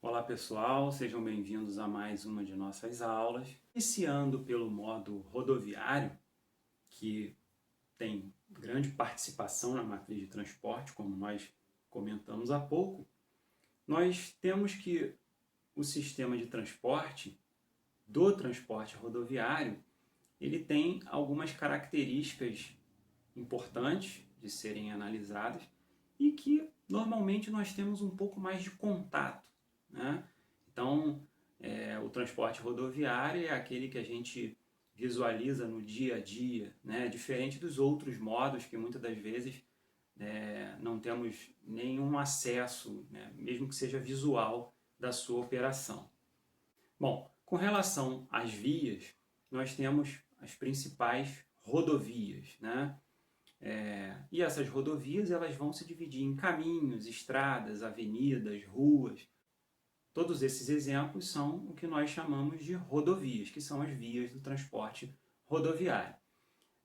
Olá pessoal, sejam bem-vindos a mais uma de nossas aulas. Iniciando pelo modo rodoviário, que tem grande participação na matriz de transporte, como nós comentamos há pouco, nós temos que o sistema de transporte do transporte rodoviário, ele tem algumas características importantes de serem analisadas e que normalmente nós temos um pouco mais de contato, né? Então, o transporte rodoviário é aquele que a gente visualiza no dia a dia, né? Diferente dos outros modos que muitas das vezes não temos nenhum acesso, né? Mesmo que seja visual, da sua operação. Bom, com relação às vias, nós temos as principais rodovias, né? E essas rodovias elas vão se dividir em caminhos, estradas, avenidas, ruas. Todos esses exemplos são o que nós chamamos de rodovias, que são as vias do transporte rodoviário.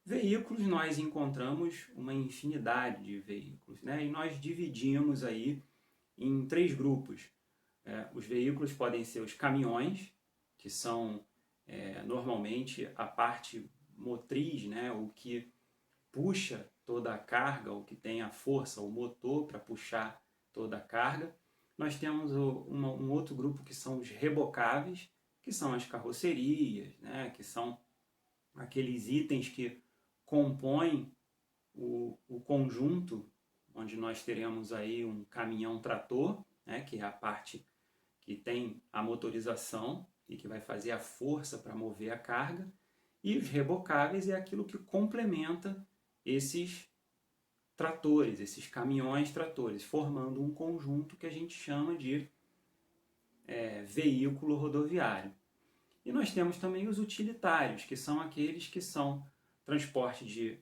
Veículos, nós encontramos uma infinidade de veículos, né? E nós dividimos aí em três grupos. Os veículos podem ser os caminhões, que são normalmente a parte motriz, né? O que puxa toda a carga, o que tem a força, o motor para puxar toda a carga. Nós temos um outro grupo que são os rebocáveis, que são as carrocerias, né? Que são aqueles itens que compõem o conjunto, onde nós teremos aí um caminhão-trator, né? Que é a parte que tem a motorização e que vai fazer a força para mover a carga. E os rebocáveis é aquilo que complementa esses tratores, esses caminhões tratores, formando um conjunto que a gente chama de veículo rodoviário. E nós temos também os utilitários, que são aqueles que são transporte de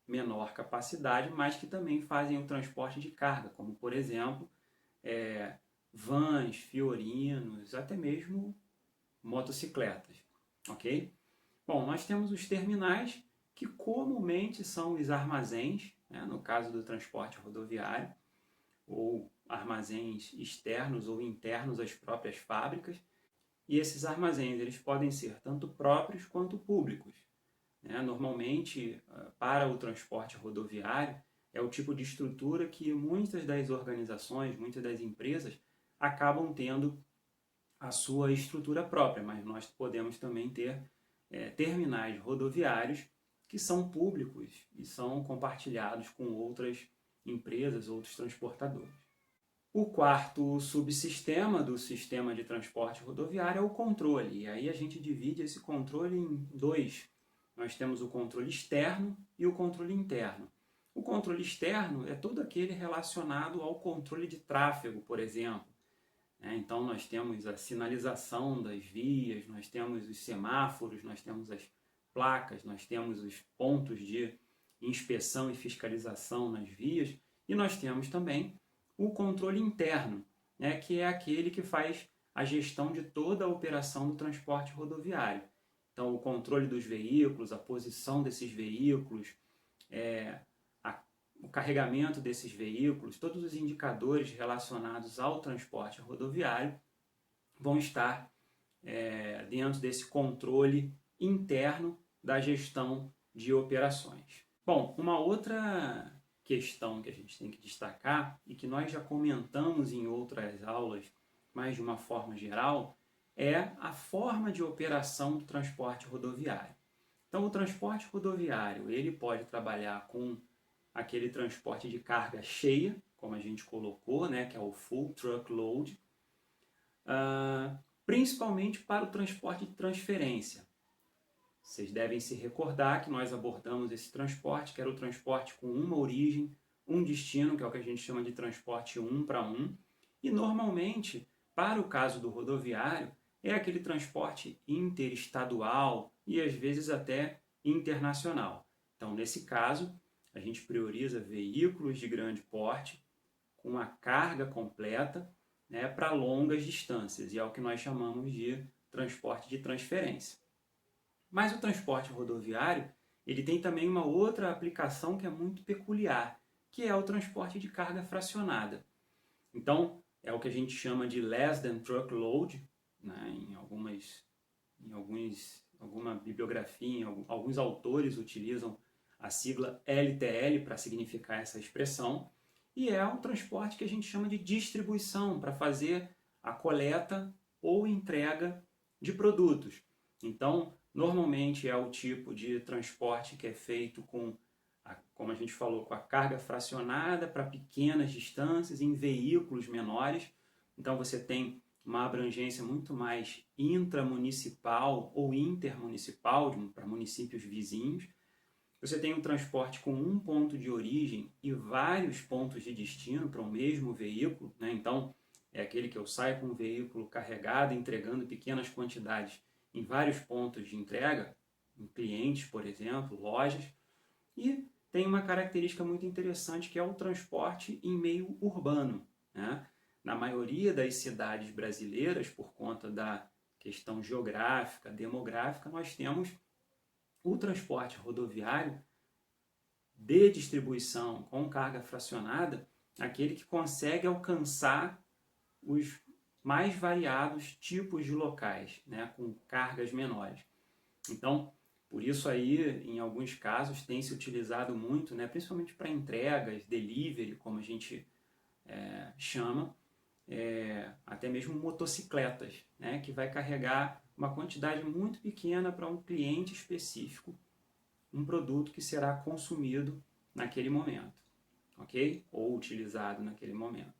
menor capacidade, mas que também fazem o transporte de carga, como por exemplo, vans, fiorinos, até mesmo motocicletas, ok? Bom, nós temos os terminais, que comumente são os armazéns, né, no caso do transporte rodoviário, ou armazéns externos ou internos às próprias fábricas. E esses armazéns eles podem ser tanto próprios quanto públicos, né? Normalmente, para o transporte rodoviário, é o tipo de estrutura que muitas das organizações, muitas das empresas acabam tendo a sua estrutura própria, mas nós podemos também ter terminais rodoviários que são públicos e são compartilhados com outras empresas, outros transportadores. O quarto subsistema do sistema de transporte rodoviário é o controle. E aí a gente divide esse controle em dois. Nós temos o controle externo e o controle interno. O controle externo é todo aquele relacionado ao controle de tráfego, por exemplo. Então nós temos a sinalização das vias, nós temos os semáforos, nós temos as placas, nós temos os pontos de inspeção e fiscalização nas vias e nós temos também o controle interno, né, que é aquele que faz a gestão de toda a operação do transporte rodoviário. Então o controle dos veículos, a posição desses veículos, o carregamento desses veículos, todos os indicadores relacionados ao transporte rodoviário vão estar dentro desse controle interno da gestão de operações. Bom, uma outra questão que a gente tem que destacar e que nós já comentamos em outras aulas, mas de uma forma geral, é a forma de operação do transporte rodoviário. Então, o transporte rodoviário ele pode trabalhar com aquele transporte de carga cheia, como a gente colocou, né, que é o full truckload, principalmente para o transporte de transferência. Vocês devem se recordar que nós abordamos esse transporte, que era o transporte com uma origem, um destino, que é o que a gente chama de transporte 1 para 1, e normalmente, para o caso do rodoviário, é aquele transporte interestadual e às vezes até internacional. Então, nesse caso, a gente prioriza veículos de grande porte, com a carga completa, né, para longas distâncias, e é o que nós chamamos de transporte de transferência. Mas o transporte rodoviário ele tem também uma outra aplicação que é muito peculiar, que é o transporte de carga fracionada. Então, é o que a gente chama de less than truckload, né? Alguma bibliografia, alguns autores utilizam a sigla LTL para significar essa expressão, e é um transporte que a gente chama de distribuição, para fazer a coleta ou entrega de produtos. Então, normalmente é o tipo de transporte que é feito como a gente falou, com a carga fracionada para pequenas distâncias, em veículos menores. Então, você tem uma abrangência muito mais intramunicipal ou intermunicipal para municípios vizinhos. Você tem um transporte com um ponto de origem e vários pontos de destino para o mesmo veículo, né? Então, é aquele que eu saio com um veículo carregado, entregando pequenas quantidades em vários pontos de entrega, em clientes, por exemplo, lojas. E tem uma característica muito interessante que é o transporte em meio urbano, né? Na maioria das cidades brasileiras, por conta da questão geográfica, demográfica, nós temos o transporte rodoviário de distribuição com carga fracionada, aquele que consegue alcançar os mais variados tipos de locais, né, com cargas menores. Então, por isso aí, em alguns casos, tem se utilizado muito, né, principalmente para entregas, delivery, como a gente chama, até mesmo motocicletas, né, que vai carregar uma quantidade muito pequena para um cliente específico, um produto que será consumido naquele momento, ok? Ou utilizado naquele momento.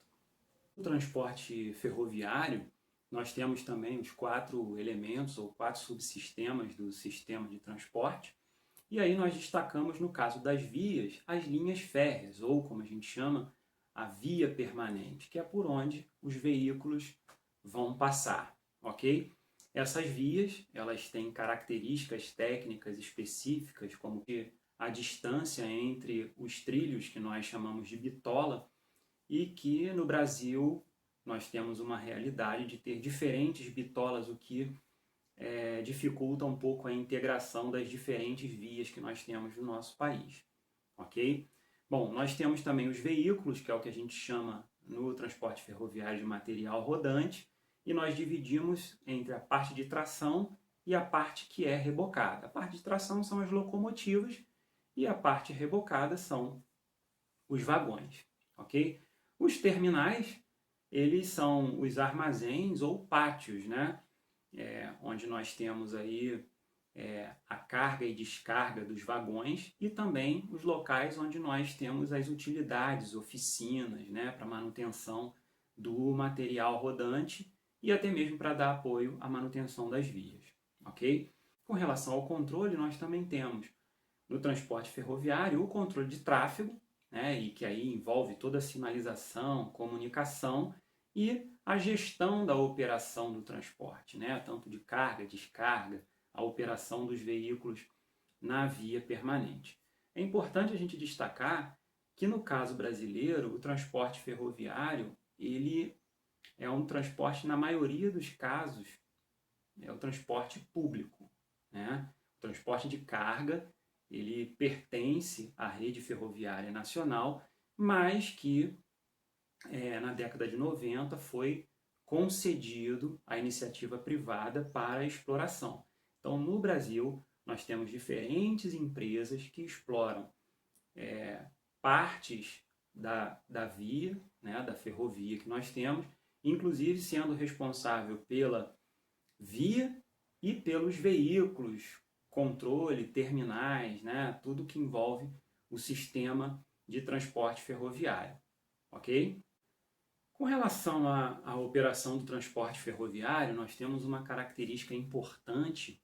No transporte ferroviário, nós temos também os 4 elementos ou 4 subsistemas do sistema de transporte, e aí nós destacamos, no caso das vias, as linhas férreas, ou como a gente chama, a via permanente, que é por onde os veículos vão passar, ok? Essas vias, elas têm características técnicas específicas, como a distância entre os trilhos, que nós chamamos de bitola, e que no Brasil nós temos uma realidade de ter diferentes bitolas, o que dificulta um pouco a integração das diferentes vias que nós temos no nosso país, ok? Bom, nós temos também os veículos, que é o que a gente chama no transporte ferroviário de material rodante, e nós dividimos entre a parte de tração e a parte que é rebocada. A parte de tração são as locomotivas e a parte rebocada são os vagões, ok? Os terminais, eles são os armazéns ou pátios, né? Onde nós temos aí a carga e descarga dos vagões e também os locais onde nós temos as utilidades, oficinas, né, para manutenção do material rodante e até mesmo para dar apoio à manutenção das vias, ok? Com relação ao controle, nós também temos no transporte ferroviário o controle de tráfego, né, e que aí envolve toda a sinalização, comunicação e a gestão da operação do transporte, né, tanto de carga, descarga, a operação dos veículos na via permanente. É importante a gente destacar que no caso brasileiro, o transporte ferroviário, ele é um transporte, na maioria dos casos, é o transporte público, né? O transporte de carga, ele pertence à rede ferroviária nacional, mas que na década de 90 foi concedido à iniciativa privada para a exploração. Então, no Brasil, nós temos diferentes empresas que exploram partes da via, né, da ferrovia que nós temos, inclusive sendo responsável pela via e pelos veículos, controle, terminais, né, tudo que envolve o sistema de transporte ferroviário, ok? Com relação à operação do transporte ferroviário, nós temos uma característica importante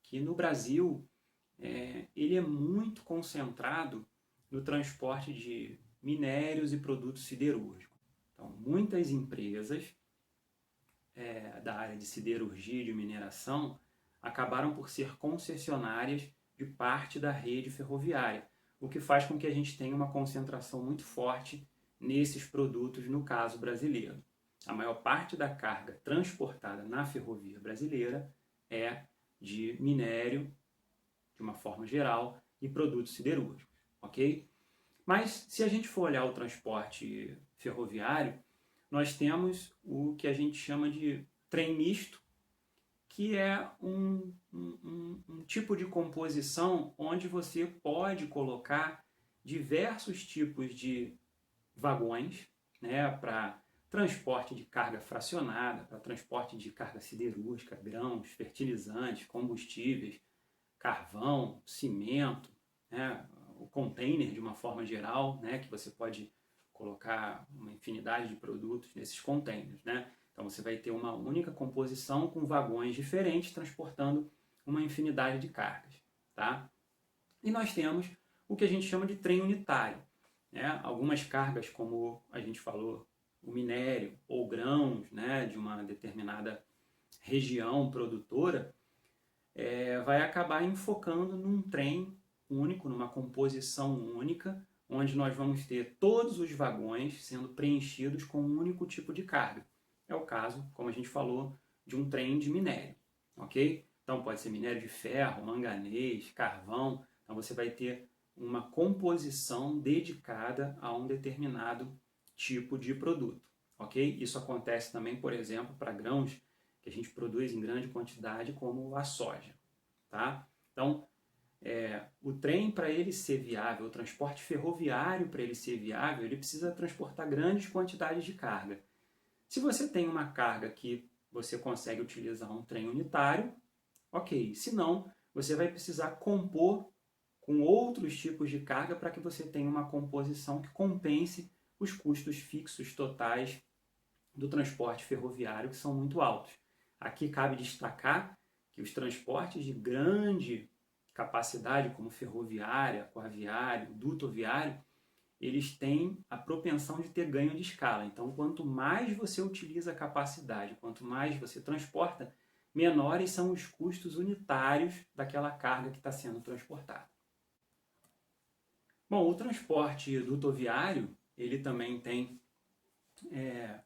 que no Brasil ele é muito concentrado no transporte de minérios e produtos siderúrgicos. Então, muitas empresas da área de siderurgia e de mineração acabaram por ser concessionárias de parte da rede ferroviária, o que faz com que a gente tenha uma concentração muito forte nesses produtos, no caso brasileiro. A maior parte da carga transportada na ferrovia brasileira é de minério, de uma forma geral, e produtos siderúrgicos, ok? Mas se a gente for olhar o transporte ferroviário, nós temos o que a gente chama de trem misto, que é um tipo de composição onde você pode colocar diversos tipos de vagões, né, para transporte de carga fracionada, para transporte de carga siderúrgica, grãos, fertilizantes, combustíveis, carvão, cimento, né, o container de uma forma geral, né, que você pode colocar uma infinidade de produtos nesses containers, né? Então você vai ter uma única composição com vagões diferentes transportando uma infinidade de cargas, tá? E nós temos o que a gente chama de trem unitário, né? Algumas cargas, como a gente falou, o minério ou grãos, né, de uma determinada região produtora, vai acabar enfocando num trem único, numa composição única, onde nós vamos ter todos os vagões sendo preenchidos com um único tipo de carga. É o caso, como a gente falou, de um trem de minério, ok? Então pode ser minério de ferro, manganês, carvão. Então você vai ter uma composição dedicada a um determinado tipo de produto, ok? Isso acontece também, por exemplo, para grãos que a gente produz em grande quantidade, como a soja, tá? Então, o trem, para ele ser viável, o transporte ferroviário, para ele ser viável, ele precisa transportar grandes quantidades de carga. Se você tem uma carga que você consegue utilizar um trem unitário, ok. Se não, você vai precisar compor com outros tipos de carga para que você tenha uma composição que compense os custos fixos totais do transporte ferroviário, que são muito altos. Aqui cabe destacar que os transportes de grande capacidade, como ferroviária, aquaviário, dutoviário, eles têm a propensão de ter ganho de escala. Então, quanto mais você utiliza a capacidade, quanto mais você transporta, menores são os custos unitários daquela carga que está sendo transportada. Bom, o transporte dutoviário, ele também tem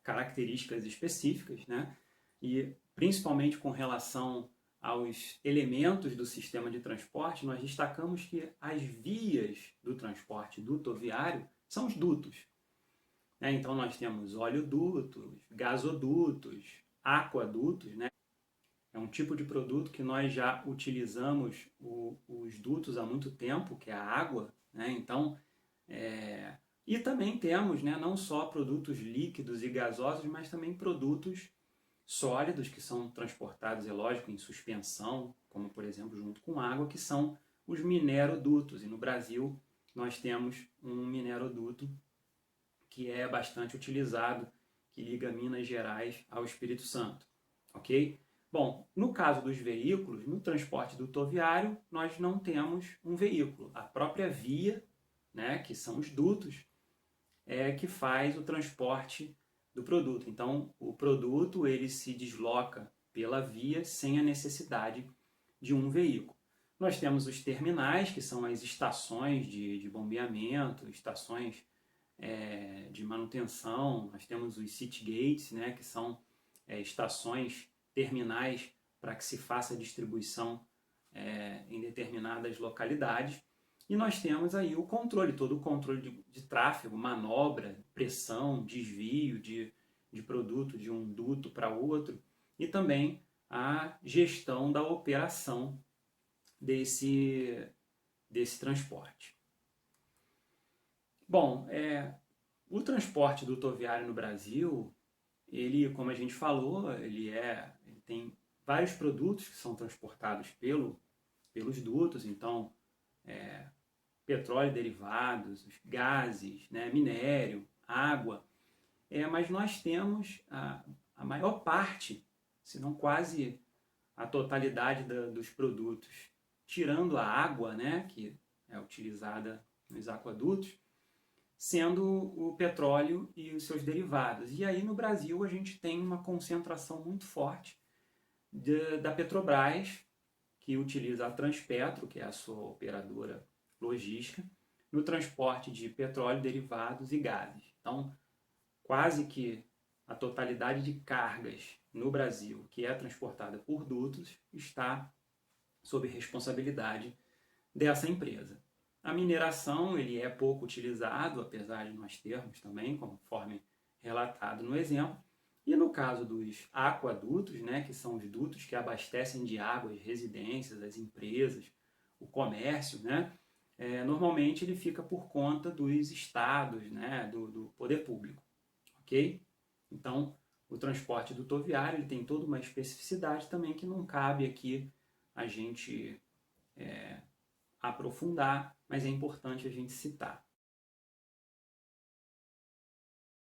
características específicas, né? E principalmente com relação aos elementos do sistema de transporte, nós destacamos que as vias do transporte dutoviário são os dutos, né? Então nós temos oleodutos, gasodutos, aquadutos, né? É um tipo de produto que nós já utilizamos os dutos há muito tempo, que é a água, né? Então, e também temos, né, não só produtos líquidos e gasosos, mas também produtos sólidos que são transportados, é lógico, em suspensão, como por exemplo junto com água, que são os minerodutos. E no Brasil nós temos um mineroduto que é bastante utilizado, que liga Minas Gerais ao Espírito Santo, ok? Bom, no caso dos veículos, no transporte dutoviário, nós não temos um veículo. A própria via, né, que são os dutos, que faz o transporte do produto. Então, o produto ele se desloca pela via sem a necessidade de um veículo. Nós temos os terminais, que são as estações de bombeamento, estações de manutenção. Nós temos os city gates, né, que são estações terminais para que se faça a distribuição em determinadas localidades. E nós temos aí o controle, todo o controle de tráfego, manobra, pressão, desvio de produto de um duto para outro, e também a gestão da operação desse transporte. Bom, o transporte dutoviário no Brasil, ele, como a gente falou, ele tem vários produtos que são transportados pelos dutos, então petróleo e derivados, gases, né, minério, água, mas nós temos a maior parte, se não quase a totalidade dos produtos, tirando a água, né, que é utilizada nos aquadutos, sendo o petróleo e os seus derivados. E aí no Brasil a gente tem uma concentração muito forte da Petrobras, que utiliza a Transpetro, que é a sua operadora logística, no transporte de petróleo, derivados e gases. Então, quase que a totalidade de cargas no Brasil que é transportada por dutos está sob responsabilidade dessa empresa. A mineração ele é pouco utilizado, apesar de nós termos também, conforme relatado no exemplo. E no caso dos aquadutos, né, que são os dutos que abastecem de água as residências, as empresas, o comércio, né, normalmente ele fica por conta dos estados, né, do poder público, ok? Então, o transporte dutoviário ele tem toda uma especificidade também que não cabe aqui a gente aprofundar, mas é importante a gente citar.